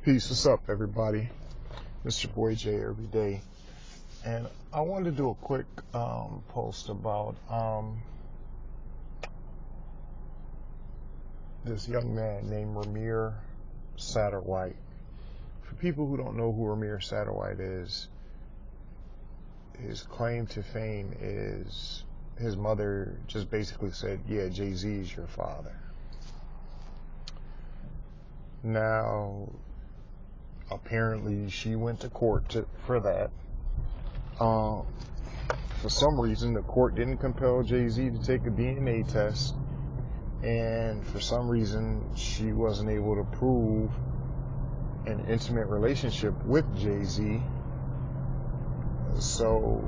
Peace, what's up, everybody? Mr. Boy J every day. And I wanted to do a quick post about this young man named Ramir Satterwhite. For people who don't know who Ramir Satterwhite is, his claim to fame is his mother just basically said, yeah, Jay-Z is your father. Now, apparently she went to court for that. For some reason, the court didn't compel Jay-Z to take a DNA test, and for some reason, she wasn't able to prove an intimate relationship with Jay-Z. So,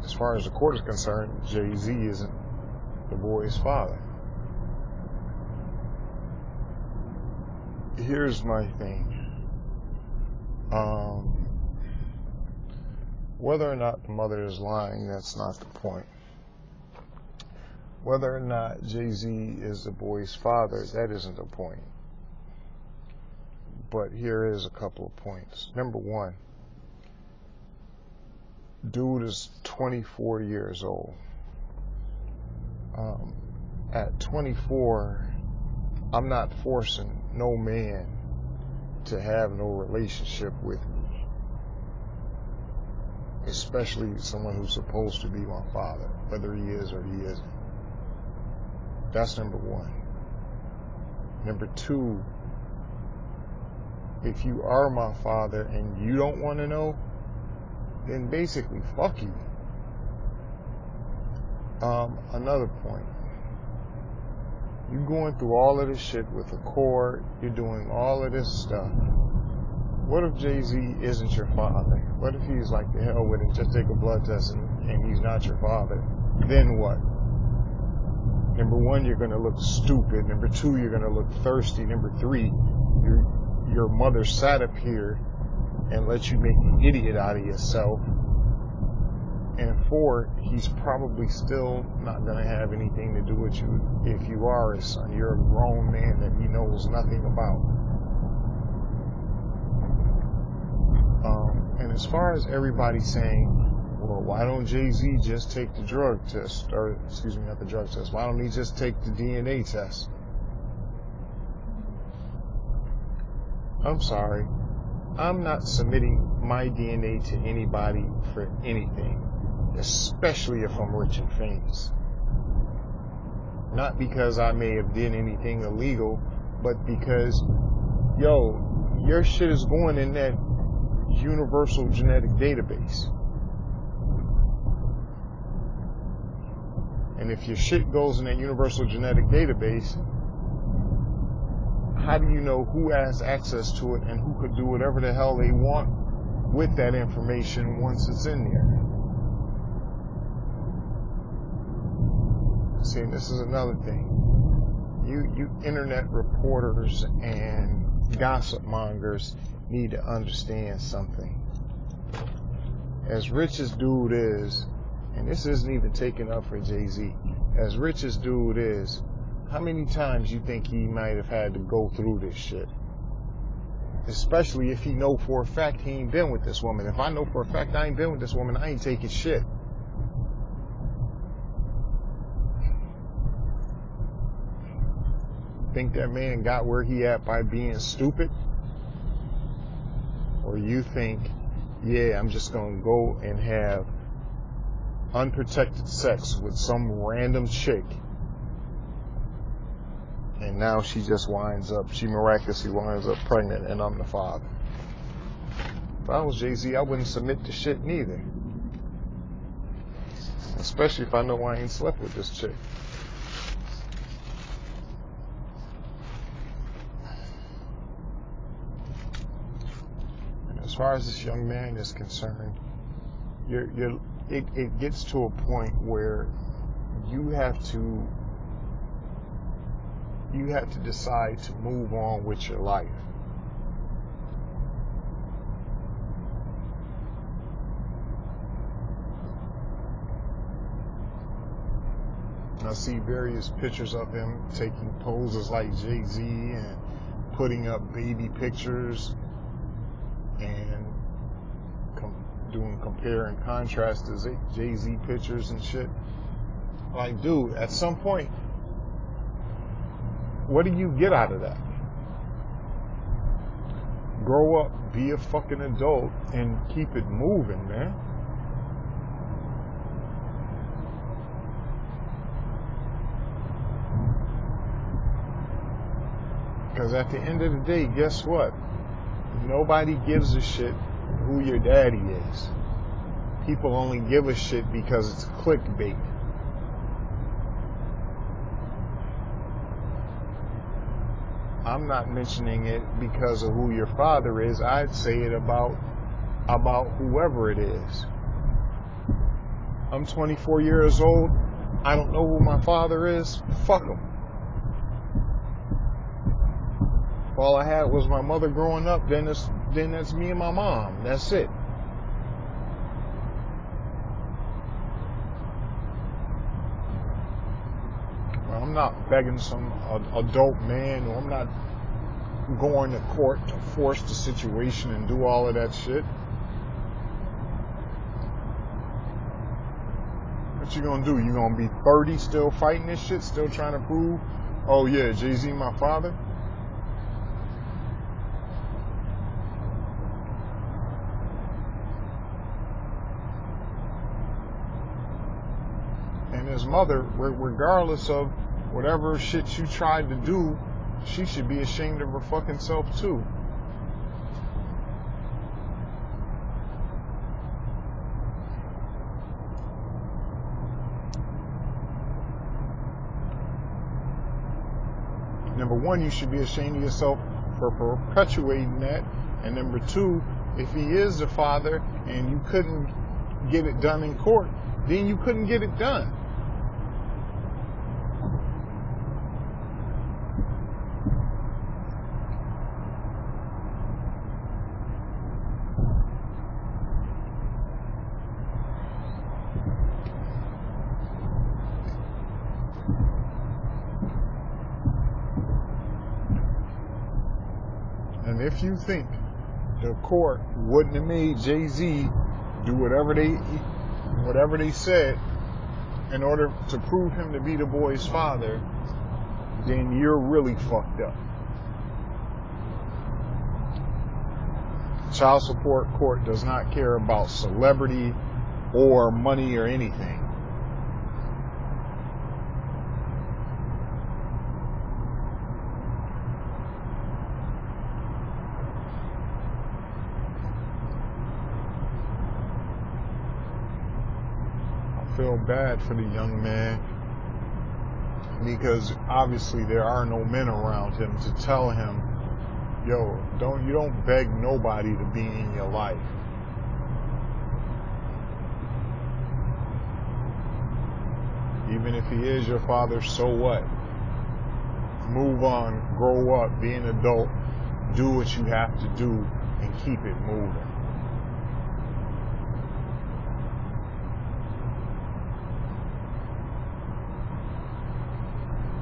as far as the court is concerned, Jay-Z isn't the boy's father. Here's my thing. Whether or not the mother is lying, that's not the point. Whether or not Jay-Z is the boy's father, that isn't the point. But here is a couple of points. Number one, dude is 24 years old. At 24, I'm not forcing no man to have no relationship with me, especially someone who's supposed to be my father, whether he is or he isn't. That's number one. Number two, if you are my father and you don't want to know, then basically fuck you. Another point. You're going through all of this shit with the court. You're doing all of this stuff. What if Jay-Z isn't your father? What if he's like, the hell with it, just take a blood test and he's not your father? Then what? Number one, you're going to look stupid. Number two, you're going to look thirsty. Number three, your mother sat up here and let you make an idiot out of yourself. And four, he's probably still not going to have anything to do with you if you are his son. You're a grown man that he knows nothing about. And as far as everybody saying, well, why don't Jay-Z just take the drug test? Or, excuse me, not the drug test. Why don't he just take the DNA test? I'm sorry. I'm not submitting my DNA to anybody for anything. Especially if I'm rich and famous. Not because I may have did anything illegal, but because, yo, your shit is going in that universal genetic database. And if your shit goes in that universal genetic database, how do you know who has access to it and who could do whatever the hell they want with that information once it's in there? See, this is another thing. You internet reporters and gossip mongers need to understand something. As rich as dude is, and this isn't even taken up for Jay-Z, as rich as dude is, how many times you think he might have had to go through this shit? Especially if he know for a fact he ain't been with this woman. If I know for a fact I ain't been with this woman, I ain't taking shit. Think that man got where he at by being stupid? Or you think, yeah, I'm just gonna go and have unprotected sex with some random chick, and now she miraculously winds up pregnant, and I'm the father. If I was Jay-Z, I wouldn't submit to shit neither. Especially if I know I ain't slept with this chick. As far as this young man is concerned, it gets to a point where you have to decide to move on with your life. Now I see various pictures of him taking poses like Jay-Z and putting up baby pictures and doing compare and contrast to Jay-Z pictures and shit. Like, dude, at some point, what do you get out of that? Grow up, be a fucking adult, and keep it moving, man. Because at the end of the day, guess what? Nobody gives a shit who your daddy is. People only give a shit because it's clickbait. I'm not mentioning it because of who your father is. I'd say it about whoever it is. I'm 24 years old. I don't know who my father is. Fuck him. If all I had was my mother growing up, then that's me and my mom. That's it. I'm not begging some adult man, or I'm not going to court to force the situation and do all of that shit. What you gonna do? You gonna be 30 still fighting this shit, still trying to prove, oh yeah, Jay-Z my father? And his mother, regardless of whatever shit you tried to do, she should be ashamed of her fucking self too. Number one, you should be ashamed of yourself for perpetuating that. And number two, if he is the father and you couldn't get it done in court, then you couldn't get it done. And if you think the court wouldn't have made Jay-Z do whatever they said in order to prove him to be the boy's father, then you're really fucked up. Child support court does not care about celebrity or money or anything. Feel bad for the young man, because obviously there are no men around him to tell him, yo, you don't beg nobody to be in your life. Even if he is your father, so what? Move on, grow up, be an adult, do what you have to do, and keep it moving.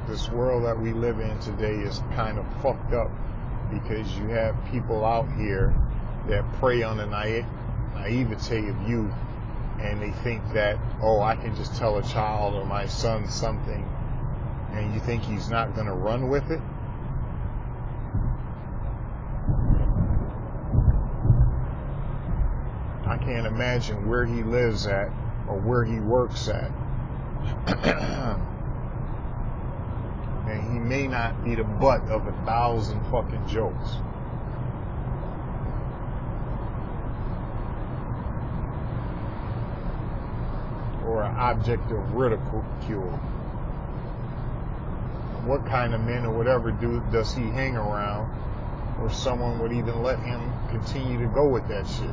This world that we live in today is kind of fucked up, because you have people out here that prey on the naivete of youth, and they think that, oh, I can just tell a child or my son something, and you think he's not going to run with it? I can't imagine where he lives at or where he works at. And he may not be the butt of 1,000 fucking jokes. Or an object of ridicule. What kind of men or whatever does he hang around, or someone would even let him continue to go with that shit?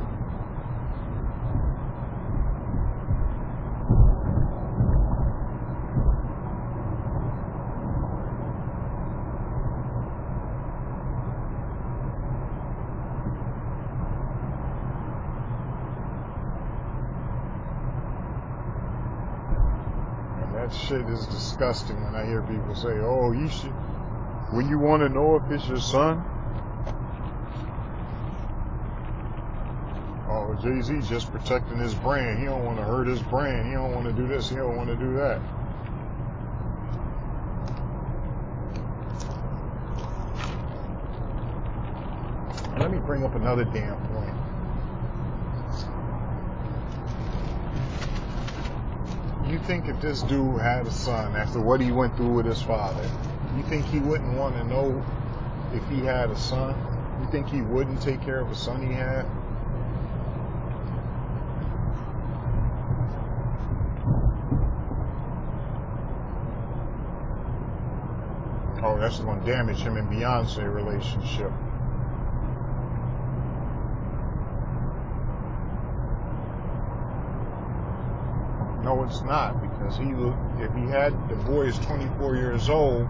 That shit is disgusting when I hear people say, oh, you should, when you want to know if it's your son, oh, Jay-Z just protecting his brand. He don't want to hurt his brand. He don't want to do this. He don't want to do that. And let me bring up another damn point. You think if this dude had a son after what he went through with his father, you think he wouldn't want to know if he had a son? You think he wouldn't take care of a son he had? Oh, that's going to damage him and Beyonce relationship. No, it's not, because if he had, the boy is 24 years old,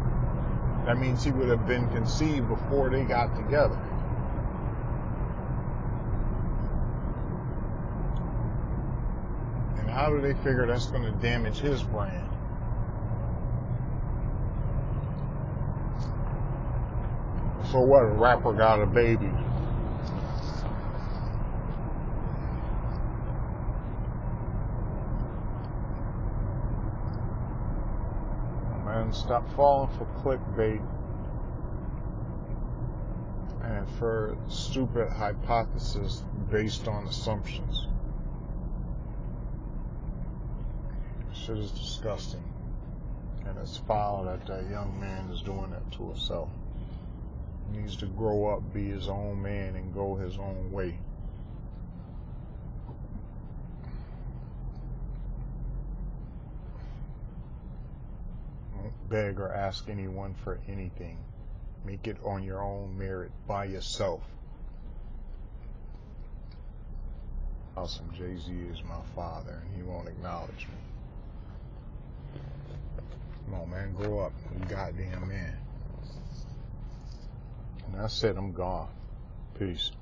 that means he would have been conceived before they got together. And how do they figure that's going to damage his brand? So what, a rapper got a baby? Man, stop falling for clickbait and for stupid hypotheses based on assumptions. Shit is disgusting. And it's foul that that young man is doing that to himself. He needs to grow up, be his own man, and go his own way. Don't beg or ask anyone for anything. Make it on your own merit by yourself. Awesome. Jay-Z is my father, and he won't acknowledge me. Come on, man, grow up. You goddamn man. And that's it. I'm gone. Peace.